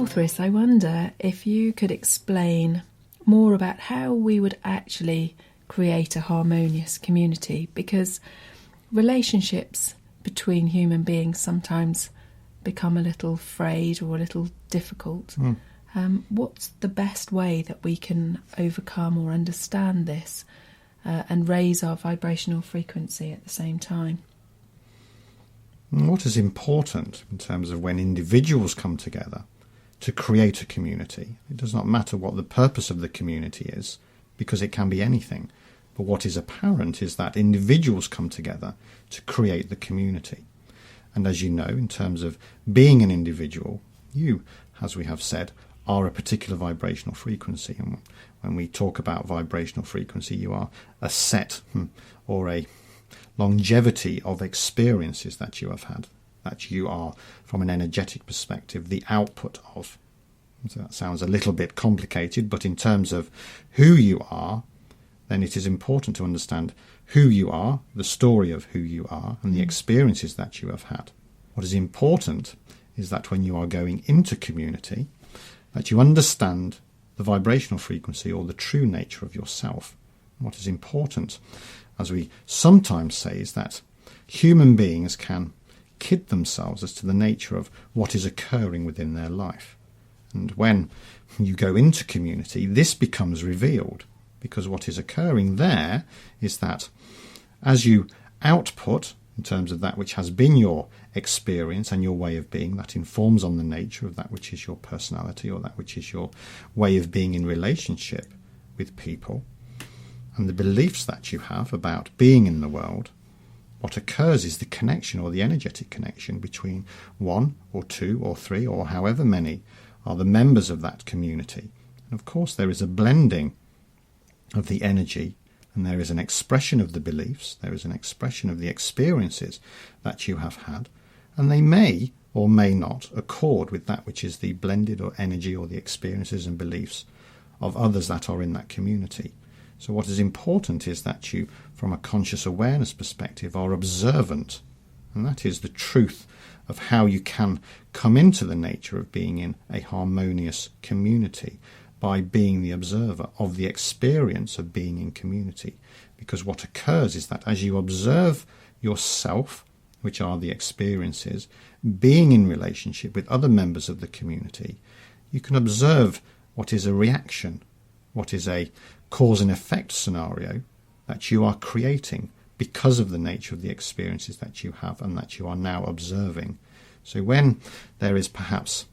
Altheris, I wonder if you could explain more about how we would actually create a harmonious community, because relationships between human beings sometimes become a little frayed or a little difficult. What's the best way that we can overcome or understand this and raise our vibrational frequency at the same time? What is important in terms of when individuals come together to create a community, it does not matter what the purpose of the community is, because it can be anything. But what is apparent is that individuals come together to create the community. And as you know, in terms of being an individual, you, as we have said, are a particular vibrational frequency. And when we talk about vibrational frequency, you are a set or a longevity of experiences that you have had, that you are, from an energetic perspective, the output of. So that sounds a little bit complicated, but in terms of who you are, then it is important to understand who you are, the story of who you are, and the experiences that you have had. What is important is that when you are going into community, that you understand the vibrational frequency or the true nature of yourself. What is important, as we sometimes say, is that human beings can kid themselves as to the nature of what is occurring within their life. And when you go into community, this becomes revealed, because what is occurring there is that as you output, in terms of that which has been your experience and your way of being, that informs on the nature of that which is your personality or that which is your way of being in relationship with people, and the beliefs that you have about being in the world, what occurs is the connection or the energetic connection between one or two or three or however many are the members of that community. And of course there is a blending of the energy, and there is an expression of the beliefs, there is an expression of the experiences that you have had, and they may or may not accord with that which is the blended or energy or the experiences and beliefs of others that are in that community. So what is important is that you, from a conscious awareness perspective, are observant, and that is the truth of how you can come into the nature of being in a harmonious community, by being the observer of the experience of being in community. Because what occurs is that as you observe yourself, which are the experiences, being in relationship with other members of the community, you can observe what is a reaction, what is a cause and effect scenario that you are creating because of the nature of the experiences that you have and that you are now observing. So when there is perhaps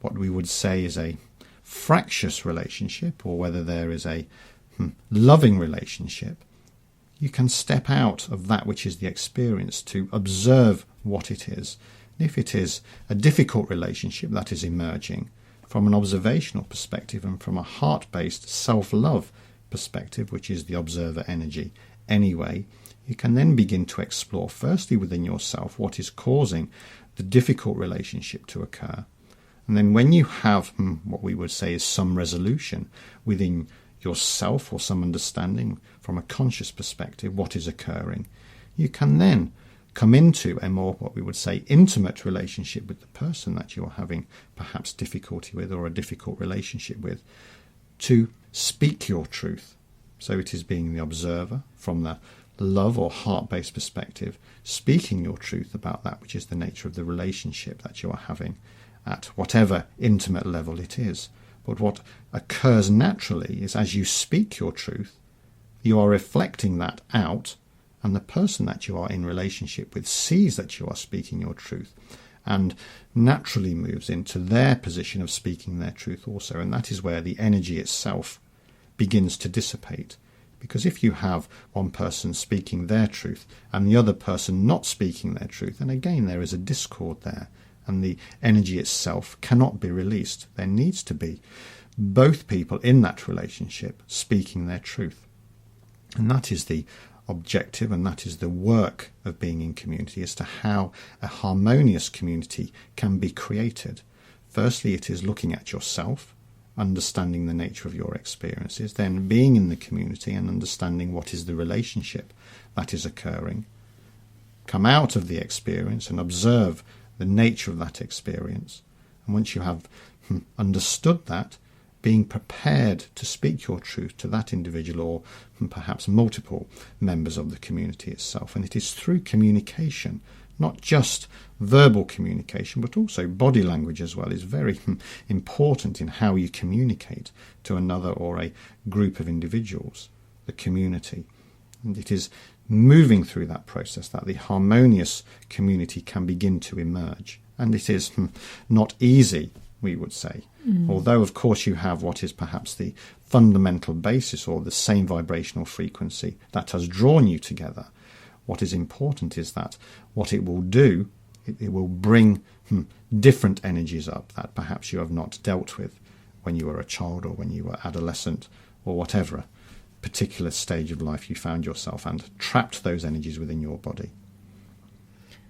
what we would say is a fractious relationship, or whether there is a loving relationship, you can step out of that which is the experience to observe what it is. If it is a difficult relationship that is emerging, from an observational perspective and from a heart-based self-love perspective, which is the observer energy anyway, you can then begin to explore firstly within yourself what is causing the difficult relationship to occur. And then when you have what we would say is some resolution within yourself, or some understanding from a conscious perspective what is occurring, you can then come into a more, what we would say, intimate relationship with the person that you're having perhaps difficulty with or a difficult relationship with, to speak your truth. So it is being the observer from the love or heart-based perspective, speaking your truth about that which is the nature of the relationship that you are having, at whatever intimate level it is. But what occurs naturally is as you speak your truth, you are reflecting that out, and the person that you are in relationship with sees that you are speaking your truth and naturally moves into their position of speaking their truth also. And that is where the energy itself begins to dissipate. Because if you have one person speaking their truth and the other person not speaking their truth, then again there is a discord there, and the energy itself cannot be released. There needs to be both people in that relationship speaking their truth. And that is the objective, and that is the work of being in community, as to how a harmonious community can be created. Firstly, it is looking at yourself, understanding the nature of your experiences, then being in the community and understanding what is the relationship that is occurring. Come out of the experience and observe the nature of that experience, And once you have understood that, being prepared to speak your truth to that individual or perhaps multiple members of the community itself. And it is through communication, not just verbal communication, but also body language as well, is very important in how you communicate to another or a group of individuals, the community. And it is moving through that process that the harmonious community can begin to emerge. And it is not easy, we would say. Although, of course, you have what is perhaps the fundamental basis or the same vibrational frequency that has drawn you together. What is important is that what it will do, it will bring different energies up that perhaps you have not dealt with when you were a child or when you were adolescent or whatever particular stage of life you found yourself, and trapped those energies within your body.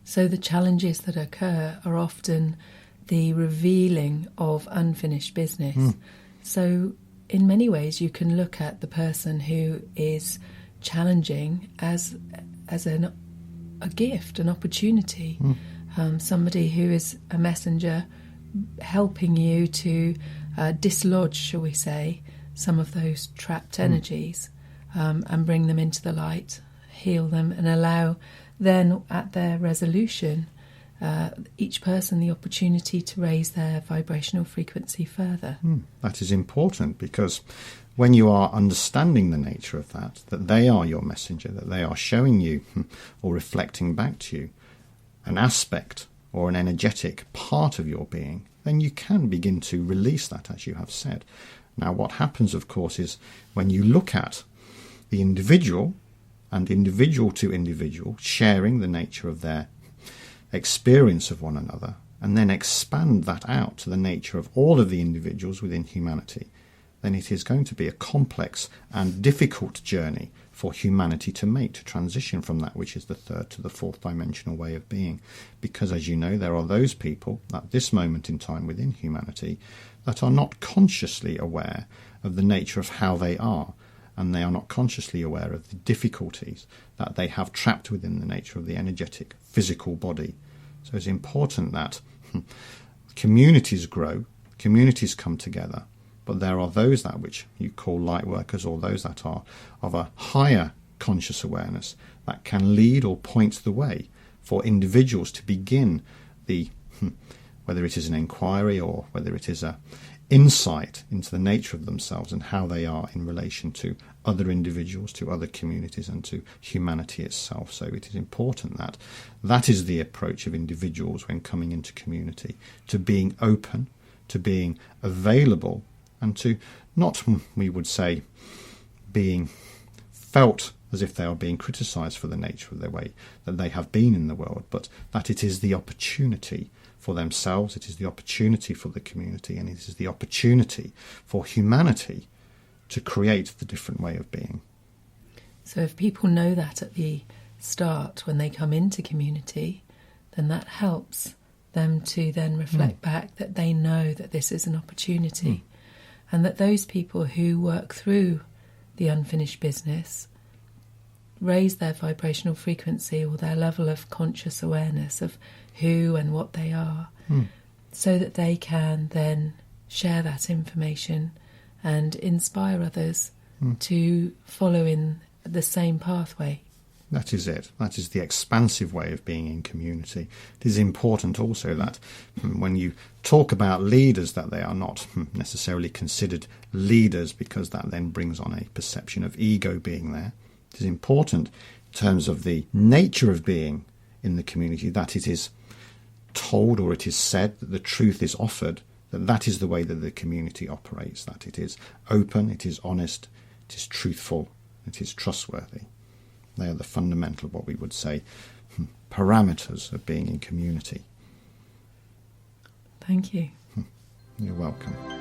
So the challenges that occur are often the revealing of unfinished business. So in many ways you can look at the person who is challenging as a gift, an opportunity, somebody who is a messenger helping you to dislodge, shall we say, some of those trapped energies and bring them into the light, heal them, and allow then at their resolution each person the opportunity to raise their vibrational frequency further. That is important, because when you are understanding the nature of that they are your messenger, that they are showing you or reflecting back to you an aspect or an energetic part of your being, then you can begin to release that, as you have said. Now, what happens, of course, is when you look at the individual and individual to individual sharing the nature of their experience of one another, and then expand that out to the nature of all of the individuals within humanity, then it is going to be a complex and difficult journey for humanity to make, to transition from that which is the third to the fourth dimensional way of being. Because, as you know, there are those people at this moment in time within humanity that are not consciously aware of the nature of how they are, and they are not consciously aware of the difficulties that they have trapped within the nature of the energetic physical body. So it's important that communities grow, communities come together, but there are those that which you call light workers, or those that are of a higher conscious awareness, that can lead or point the way for individuals to begin the, whether it is an inquiry or whether it is a insight into the nature of themselves and how they are in relation to other individuals, to other communities, and to humanity itself. So it is important that that is the approach of individuals when coming into community, to being open, to being available, and to not, we would say, being felt as if they are being criticised for the nature of their way that they have been in the world, but that it is the opportunity for themselves, it is the opportunity for the community, and it is the opportunity for humanity to create the different way of being. So if people know that at the start when they come into community, then that helps them to then reflect back that they know that this is an opportunity, and that those people who work through the unfinished business raise their vibrational frequency or their level of conscious awareness of who and what they are, so that they can then share that information and inspire others to follow in the same pathway. That is it. That is the expansive way of being in community. It is important also that when you talk about leaders, that they are not necessarily considered leaders, because that then brings on a perception of ego being there. It is important in terms of the nature of being in the community that it is told, or it is said, that the truth is offered, that is the way that the community operates, that it is open, it is honest, it is truthful, it is trustworthy. They are the fundamental, what we would say, parameters of being in community. Thank you. You're welcome.